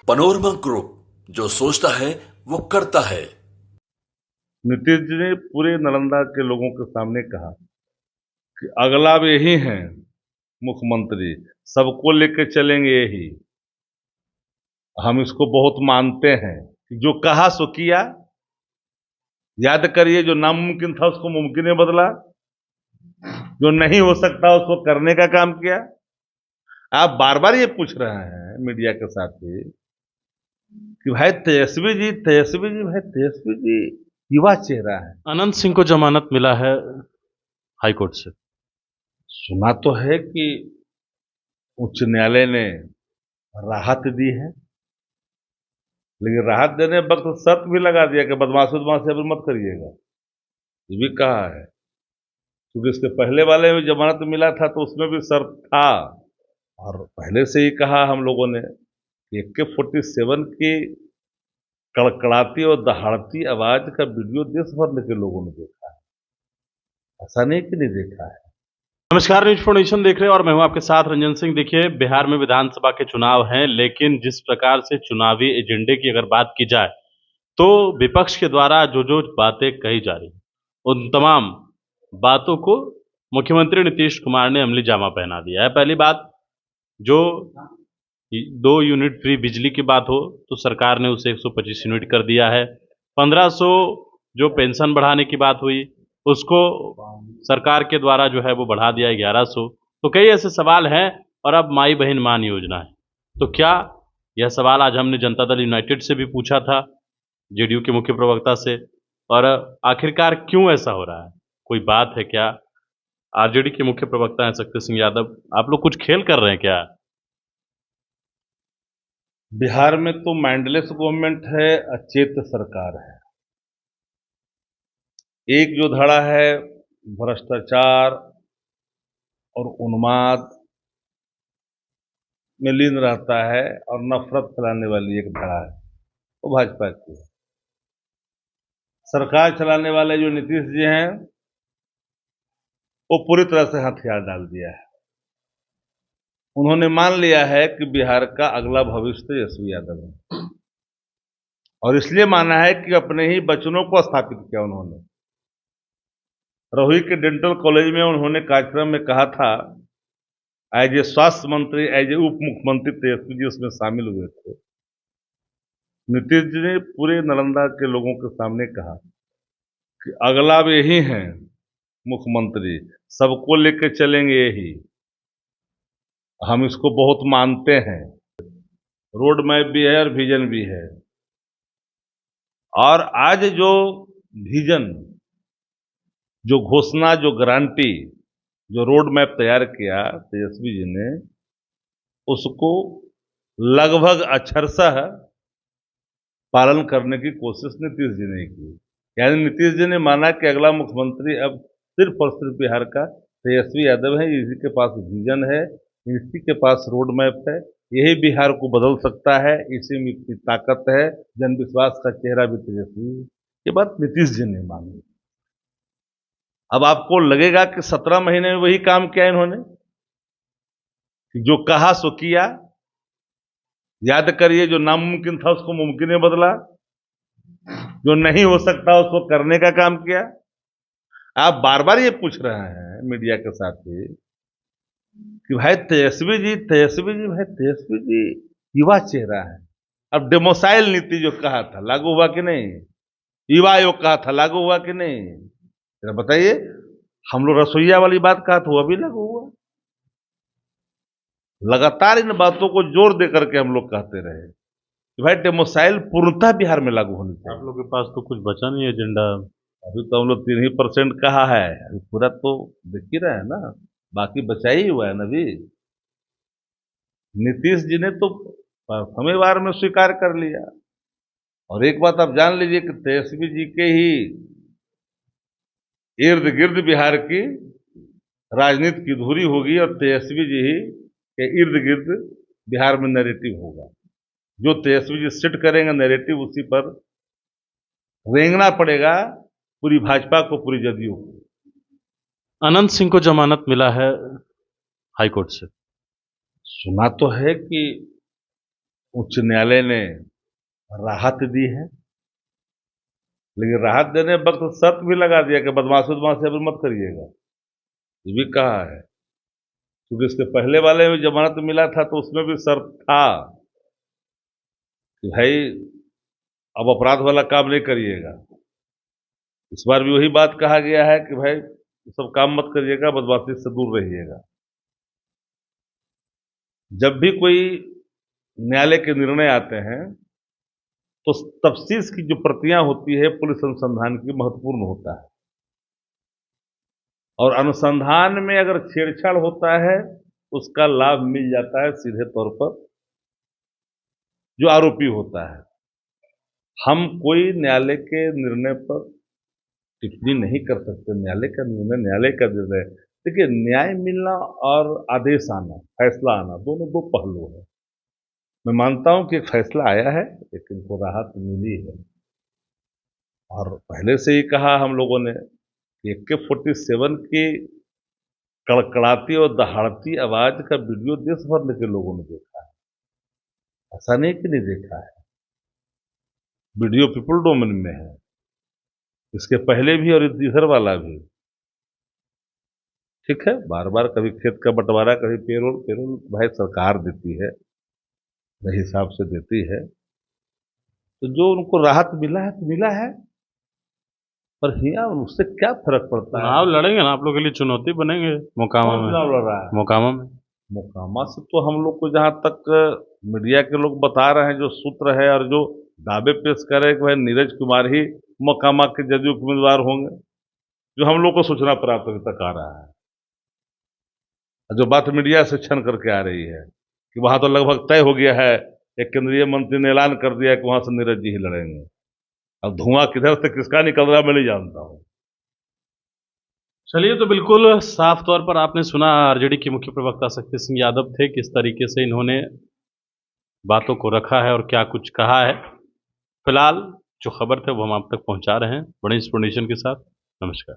Panorama group, जो सोचता है वो करता है। नीतीश जी ने पूरे नालंदा के लोगों के सामने कहा कि अगला अब यही है मुख्यमंत्री, सबको लेके चलेंगे यही। हम इसको बहुत मानते हैं कि जो कहा सो किया। याद करिए, जो नामुमकिन था उसको मुमकिन में बदला, जो नहीं हो सकता उसको करने का काम किया। आप बार बार ये पूछ रहे हैं मीडिया के साथी कि भाई तेजस्वी जी युवा चेहरा है। अनंत सिंह को जमानत मिला है हाईकोर्ट से। सुना तो है कि उच्च न्यायालय ने राहत दी है, लेकिन राहत देने वक्त शर्त भी लगा दिया कि बदमाशी अब मत करिएगा। ये भी कहा है, क्योंकि इसके पहले वाले में जमानत मिला था तो उसमें भी शर्त था। और पहले से ही कहा हम लोगों ने कि AK-47 की कड़कड़ाती और दहाड़ती आवाज का वीडियो देश भर के लोगों ने देखा है, ऐसा नहीं कि नहीं देखा है। नमस्कार, न्यूज फॉर नेशन देख रहे हैं और मैं हूं आपके साथ रंजन सिंह। देखिए, बिहार में विधानसभा के चुनाव हैं, लेकिन जिस प्रकार से चुनावी एजेंडे की अगर बात की जाए तो विपक्ष के द्वारा जो जो बातें कही जा रही हैं, उन तमाम बातों को मुख्यमंत्री नीतीश कुमार ने अमली जामा पहना दिया है। पहली बात, जो 2 यूनिट फ्री बिजली की बात हो तो सरकार ने उसे 125 यूनिट कर दिया है। 1500 जो पेंशन बढ़ाने की बात हुई उसको सरकार के द्वारा जो है वो बढ़ा दिया है 1100। तो कई ऐसे सवाल हैं। और अब माई बहन मान योजना है, तो क्या यह सवाल आज हमने जनता दल यूनाइटेड से भी पूछा था, जेडीयू के मुख्य प्रवक्ता से। और आखिरकार क्यों ऐसा हो रहा है, कोई बात है क्या? आरजेडी के मुख्य प्रवक्ता हैं शक्ति सिंह यादव, आप लोग कुछ खेल कर रहे हैं क्या? बिहार में तो माइंडलेस गवर्नमेंट है, अचेत सरकार है। एक जो धड़ा है भ्रष्टाचार और उन्माद में लीन रहता है और नफरत फैलाने वाली एक धड़ा है, वो भाजपा की है। सरकार चलाने वाले जो नीतीश जी हैं वो पूरी तरह से हथियार डाल दिया है। उन्होंने मान लिया है कि बिहार का अगला भविष्य तेजस्वी यादव है, और इसलिए माना है कि अपने ही बचनों को स्थापित किया उन्होंने। रहुई के डेंटल कॉलेज में उन्होंने कार्यक्रम में कहा था, एज ए स्वास्थ्य मंत्री, एज ए उप मुख्यमंत्री तेजस्वी जी उसमें शामिल हुए थे। नीतीश जी ने पूरे नालंदा के लोगों के सामने कहा कि अगला अब यही है मुख्यमंत्री, सबको लेके चलेंगे यही। हम इसको बहुत मानते हैं। रोड मैप भी है और विजन भी है। और आज जो विजन, जो घोषणा, जो गारंटी, जो रोड मैप तैयार किया तेजस्वी जी ने, उसको लगभग अक्षरशः पालन करने की कोशिश नीतीश जी ने की। यानी नीतीश जी ने माना कि अगला मुख्यमंत्री अब सिर्फ और सिर्फ बिहार का तेजस्वी यादव है। इसी के पास विजन है, इसी के पास रोड मैप है, यही बिहार को बदल सकता है, इसी में इतनी ताकत है, जन विश्वास का चेहरा भी तेजस्वी है। ये बात नीतीश जी ने मानी। अब आपको लगेगा कि 17 महीने में वही काम किया इन्होंने, जो कहा सो किया। याद करिए, जो नामुमकिन था उसको मुमकिन में बदला, जो नहीं हो सकता उसको करने का काम किया। आप बार बार ये पूछ रहे हैं मीडिया के साथी कि भाई तेजस्वी जी युवा चेहरा है। अब डेमोसाइल नीति जो कहा था लागू हुआ कि नहीं? युवा आयोग कहा था लागू हुआ कि नहीं? जरा बताइए। हम लोग रसोईया वाली बात कहा था, वो अभी लागू हुआ। लगातार इन बातों को जोर दे करके हम लोग कहते रहे कि भाई डेमोसाइल पूर्णतः बिहार में लागू होनी चाहिए। आप लोग के पास तो कुछ बचा नहीं एजेंडा। अभी तो हम लोग 3% कहा है, अभी पूरा तो देख ही रहे हैं ना, बाकी बचा ही हुआ है ना। अभी नीतीश जी ने तो समयवार में स्वीकार कर लिया। और एक बात आप जान लीजिए कि तेजस्वी जी के ही इर्द गिर्द बिहार की राजनीति की धुरी होगी, और तेजस्वी जी ही के इर्द गिर्द बिहार में नैरेटिव होगा। जो तेजस्वी जी सेट करेंगे नैरेटिव, उसी पर रेंगना पड़ेगा पूरी भाजपा को, पूरी जदयू को। अनंत सिंह को जमानत मिला है हाईकोर्ट से। सुना तो है कि उच्च न्यायालय ने राहत दी है, लेकिन राहत देने वक्त शर्त भी लगा दिया कि बदमाशी अब मत करिएगा, ये भी कहा है। क्योंकि इसके पहले वाले में जमानत मिला था तो उसमें भी शर्त था कि भाई अब अपराध वाला काम नहीं करिएगा। इस बार भी वही बात कहा गया है कि भाई सब काम मत करिएगा, बदमाशी से दूर रहिएगा। जब भी कोई न्यायालय के निर्णय आते हैं तो तफ्सीस की जो प्रतियां होती है पुलिस अनुसंधान की, महत्वपूर्ण होता है। और अनुसंधान में अगर छेड़छाड़ होता है उसका लाभ मिल जाता है सीधे तौर पर जो आरोपी होता है। हम कोई न्यायालय के निर्णय पर टिप्पणी नहीं कर सकते। न्यायालय का निर्णय न्यायालय का निर्णय। देखिए, न्याय मिलना और आदेश आना, फैसला आना, दोनों दो पहलू है। मैं मानता हूं कि एक फैसला आया है लेकिन को राहत मिली है। और पहले से ही कहा हम लोगों ने कि AK-47 की कड़कड़ाती और दहाड़ती आवाज का वीडियो देश भर के लोगों ने देखा है, ऐसा नहीं कि नहीं देखा है। वीडियो पीपल डोमेन में है, इसके पहले भी और इधर वाला भी। ठीक है, बार बार कभी खेत का बंटवारा, कभी पेरोल भाई सरकार देती है, वही हिसाब से देती है। तो जो उनको राहत मिला है तो मिला है, पर हिया उससे क्या फर्क पड़ता है। चुनाव लड़ेंगे ना आप लोग के लिए चुनौती बनेंगे मोकामा कौन में। चुनाव लड़ रहा है? मोकामा में मोकामा से तो हम लोग को जहां तक मीडिया के लोग बता रहे हैं, जो सूत्र है और जो दावे पेश कर रहे हैं कि भाई नीरज कुमार ही मोकामा के जदयू के उम्मीदवार होंगे, जो हम लोग को सूचना प्राप्त अभी तक आ रहा है। जो बात मीडिया से छन करके आ रही है कि वहां तो लगभग तय हो गया है, एक केंद्रीय मंत्री ने ऐलान कर दिया कि वहां से नीरज जी ही लड़ेंगे। अब धुआं किधर से किसका निकल रहा है मैं नहीं जानता हूं। चलिए, तो बिल्कुल साफ तौर पर आपने सुना आरजेडी के मुख्य प्रवक्ता शक्ति सिंह यादव थे, किस तरीके से इन्होंने बातों को रखा है और क्या कुछ कहा है। फिलहाल जो खबर थे वो हम आप तक पहुंचा रहे हैं बड़ी इंफॉर्मेशन के साथ। नमस्कार।